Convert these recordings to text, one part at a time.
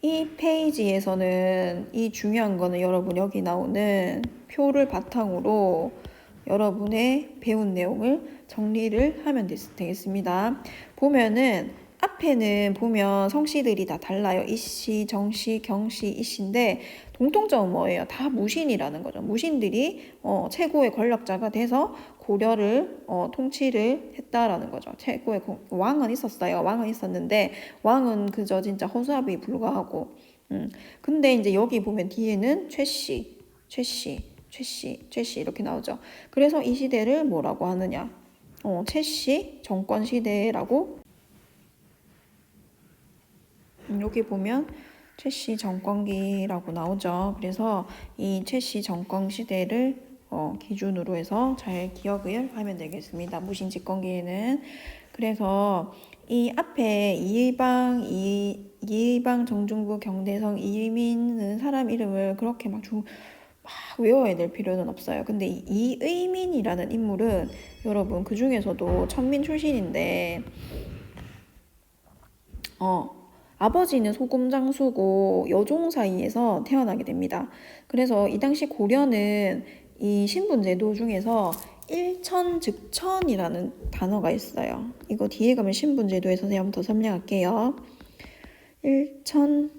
이 페이지에서는 이 중요한 거는 여러분 여기 나오는 표를 바탕으로 여러분의 배운 내용을 정리를 하면 되겠습니다. 보면은 앞에는 보면 성씨들이 다 달라요. 이씨, 정씨, 경씨, 이씨인데 공통점은 뭐예요? 다 무신이라는 거죠. 무신들이 최고의 권력자가 돼서 고려를 통치를 했다라는 거죠. 최고의 왕은 있었어요. 왕은 있었는데 왕은 그저 진짜 허수아비 불과하고 근데 이제 여기 보면 뒤에는 최씨, 최씨, 최씨, 최씨 이렇게 나오죠. 그래서 이 시대를 뭐라고 하느냐? 최씨 정권 시대라고 여기 보면 최씨 정권기라고 나오죠. 그래서 이 최씨 정권 시대를 기준으로 해서 잘 기억을 하면 되겠습니다. 무신 집권기에는. 그래서 이 앞에 이의방, 정중부, 경대성, 이의민은 사람 이름을 그렇게 막 외워야 될 필요는 없어요. 근데 이의민이라는 인물은 여러분 그 중에서도 천민 출신인데 아버지는 소금장수고 여종 사이에서 태어나게 됩니다. 그래서 이 당시 고려는 이 신분제도 중에서 일천즉천이라는 단어가 있어요. 이거 뒤에 가면 신분제도에서 제가 한번 더 설명할게요. 일천즉천.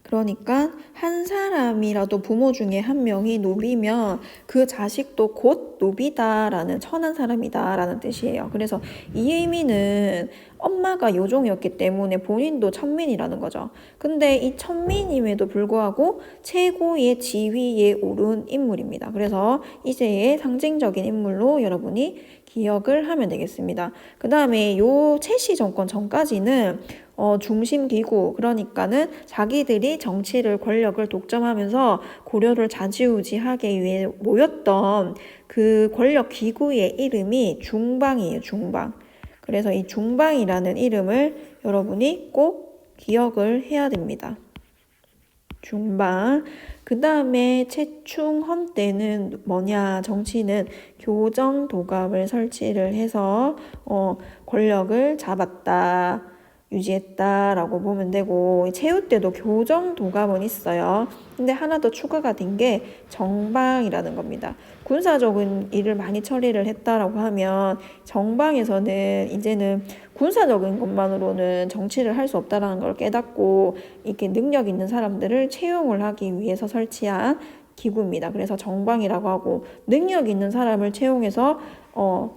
그러니까 한 사람이라도 부모 중에 한 명이 노비면 그 자식도 곧 노비다라는 천한 사람이다라는 뜻이에요. 그래서 이 의미는 엄마가 요종이었기 때문에 본인도 천민이라는 거죠. 근데 이 천민임에도 불구하고 최고의 지위에 오른 인물입니다. 그래서 이제의 상징적인 인물로 여러분이 기억을 하면 되겠습니다. 그 다음에 요 최씨 정권 전까지는 중심기구, 그러니까는 자기들이 정치를 권력을 독점하면서 고려를 좌지우지하기 위해 모였던 그 권력 기구의 이름이 중방이에요. 중방. 그래서 이 중방이라는 이름을 여러분이 꼭 기억을 해야 됩니다. 중방. 그 다음에 최충헌 때는 뭐냐? 정치는 교정도감을 설치를 해서 권력을 잡았다. 유지했다라고 보면 되고, 최후 때도 교정도감은 있어요. 근데 하나 더 추가가 된 게 정방이라는 겁니다. 군사적인 일을 많이 처리를 했다라고 하면 정방에서는 이제는 군사적인 것만으로는 정치를 할 수 없다라는 걸 깨닫고 이렇게 능력 있는 사람들을 채용을 하기 위해서 설치한 기구입니다. 그래서 정방이라고 하고 능력 있는 사람을 채용해서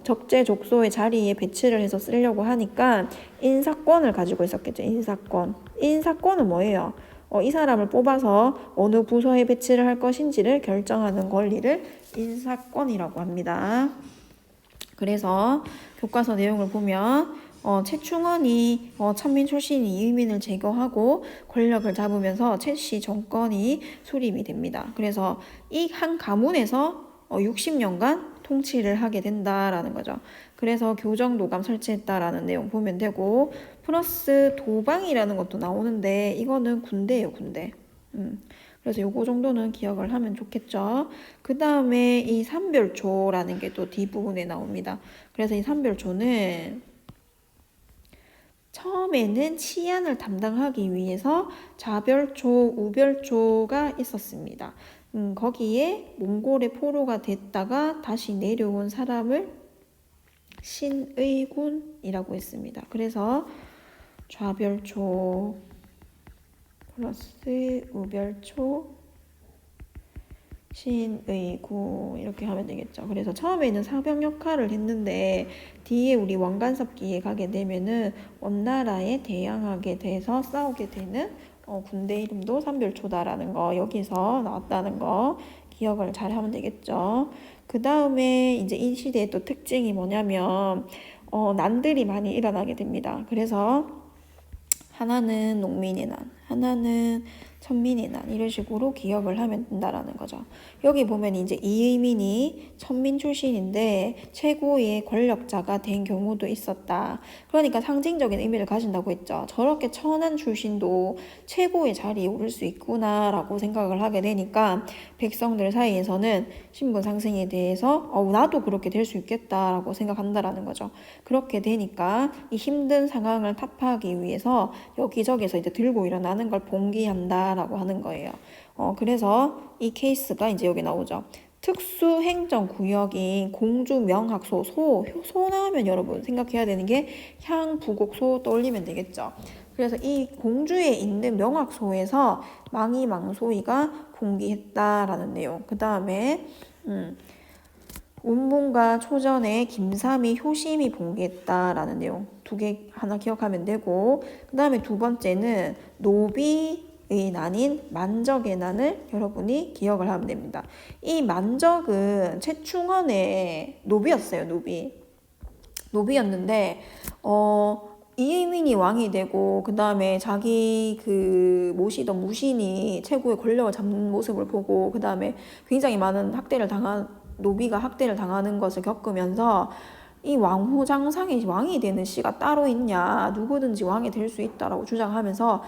적재적소의 자리에 배치를 해서 쓰려고 하니까 인사권을 가지고 있었겠죠. 인사권. 인사권은 뭐예요? 이 사람을 뽑아서 어느 부서에 배치를 할 것인지를 결정하는 권리를 인사권이라고 합니다. 그래서 교과서 내용을 보면 최충헌이 천민 출신 이의민을 제거하고 권력을 잡으면서 최씨 정권이 수립이 됩니다. 그래서 이 한 가문에서 60년간 통치를 하게 된다라는 거죠. 그래서 교정도감 설치했다라는 내용 보면 되고 플러스 도방이라는 것도 나오는데 이거는 군대예요, 군대. 그래서 요거 정도는 기억을 하면 좋겠죠. 그 다음에 이 삼별초라는 게 또 뒷부분에 나옵니다. 그래서 이 삼별초는 처음에는 치안을 담당하기 위해서 좌별초, 우별초가 있었습니다. 거기에 몽골의 포로가 됐다가 다시 내려온 사람을 신의군이라고 했습니다. 그래서 좌별초 플러스 우별초 신의군 이렇게 하면 되겠죠. 그래서 처음에는 사병 역할을 했는데 뒤에 우리 왕관섭기에 가게 되면은 원나라에 대항하게 돼서 싸우게 되는 군대 이름도 삼별초다라는 거 여기서 나왔다는 거 기억을 잘 하면 되겠죠. 그 다음에 이제 이 시대의 또 특징이 뭐냐면 난들이 많이 일어나게 됩니다. 그래서 하나는 농민의 난, 하나는 천민의 난 이런 식으로 기억을 하면 된다라는 거죠. 여기 보면 이제 이의민이 천민 출신인데 최고의 권력자가 된 경우도 있었다. 그러니까 상징적인 의미를 가진다고 했죠. 저렇게 천한 출신도 최고의 자리에 오를 수 있구나라고 생각을 하게 되니까 백성들 사이에서는 신분 상승에 대해서 나도 그렇게 될 수 있겠다라고 생각한다라는 거죠. 그렇게 되니까 이 힘든 상황을 타파하기 위해서 여기저기서 이제 들고 일어나는 걸 봉기한다라고 하는 거예요. 그래서 이 케이스가 이제 여기 나오죠. 특수행정구역인 공주명학소, 소 나오면 여러분 생각해야 되는 게 향부곡소 떠올리면 되겠죠. 그래서 이 공주에 있는 명학소에서 망이망소이가 공기했다라는 내용. 그 다음에 운문과 초전에 김삼이 효심이 봉기했다라는 내용. 두 개 하나 기억하면 되고, 그 다음에 두 번째는 노비의 난인 만적의 난을 여러분이 기억을 하면 됩니다. 이 만적은 최충원의 노비였어요. 노비였는데 이의민이 왕이 되고 그 다음에 자기 그 모시던 무신이 최고의 권력을 잡는 모습을 보고 그 다음에 굉장히 많은 노비가 학대를 당하는 것을 겪으면서 이 왕후장상이 왕이 되는 씨가 따로 있냐, 누구든지 왕이 될 수 있다라고 주장하면서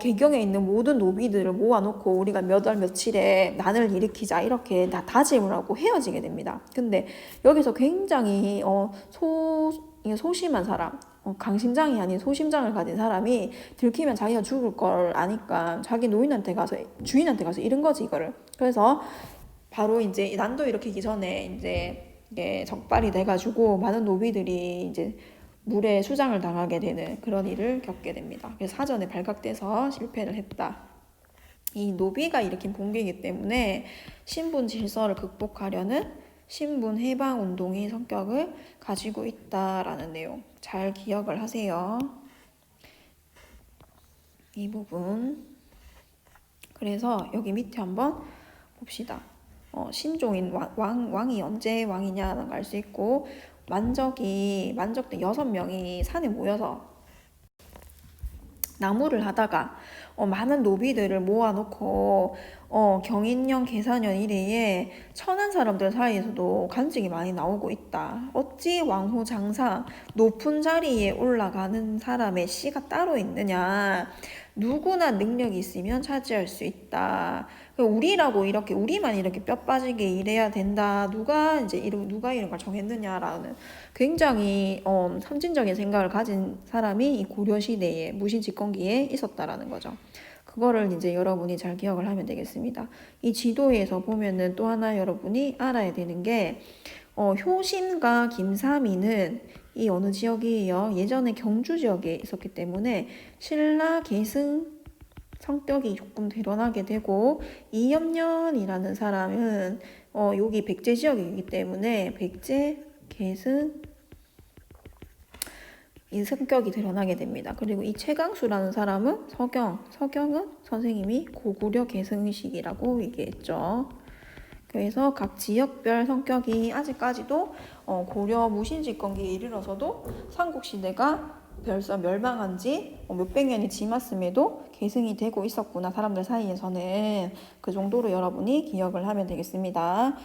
개경에 있는 모든 노비들을 모아놓고 우리가 몇 월 며칠에 난을 일으키자 이렇게 다 다짐을 하고 헤어지게 됩니다. 근데 여기서 굉장히 소심한 사람, 강심장이 아닌 소심장을 가진 사람이 들키면 자기가 죽을 걸 아니까 자기 주인한테 가서 잃은 거지 이거를. 그래서 바로 이제 난도 일으키기 전에 이제 이게 적발이 돼가지고 많은 노비들이 이제 물에 수장을 당하게 되는 그런 일을 겪게 됩니다. 그래서 사전에 발각돼서 실패를 했다. 이 노비가 일으킨 봉기이기 때문에 신분 질서를 극복하려는 신분 해방 운동의 성격을 가지고 있다라는 내용 잘 기억을 하세요. 이 부분. 그래서 여기 밑에 한번 봅시다. 신종인 왕이 언제 왕이냐는 걸 알 수 있고 만적들 6명이 산에 모여서 나무를 하다가 많은 노비들을 모아놓고 경인년 계사년 이래에 천한 사람들 사이에서도 간직이 많이 나오고 있다. 어찌 왕후 장상 높은 자리에 올라가는 사람의 씨가 따로 있느냐. 누구나 능력이 있으면 차지할 수 있다. 우리만 이렇게 뼈 빠지게 일해야 된다. 누가 이런 걸 정했느냐라는 굉장히 선진적인 생각을 가진 사람이 이 고려 시대에 무신 집권기에 있었다라는 거죠. 그거를 이제 여러분이 잘 기억을 하면 되겠습니다. 이 지도에서 보면은 또 하나 여러분이 알아야 되는 게 효신과 김삼이는 이 어느 지역이에요? 예전에 경주 지역에 있었기 때문에 신라 계승 성격이 조금 드러나게 되고 이염년이라는 사람은 여기 백제 지역이기 때문에 백제 계승 이 성격이 드러나게 됩니다. 그리고 이 최강수라는 사람은 서경은 선생님이 고구려 계승식이라고 얘기했죠. 그래서 각 지역별 성격이 아직까지도 고려 무신집권기에 이르러서도 삼국시대가 벌써 멸망한 지 몇백 년이 지났음에도 계승이 되고 있었구나. 사람들 사이에서는 그 정도로 여러분이 기억을 하면 되겠습니다.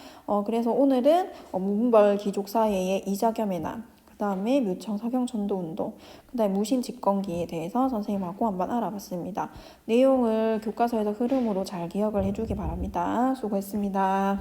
그래서 오늘은 몽골 귀족 사이의 이자겸의 난, 그 다음에 묘청 서경 전도운동, 그 다음에 무신 집권기에 대해서 선생님하고 한번 알아봤습니다. 내용을 교과서에서 흐름으로 잘 기억을 해주기 바랍니다. 수고했습니다.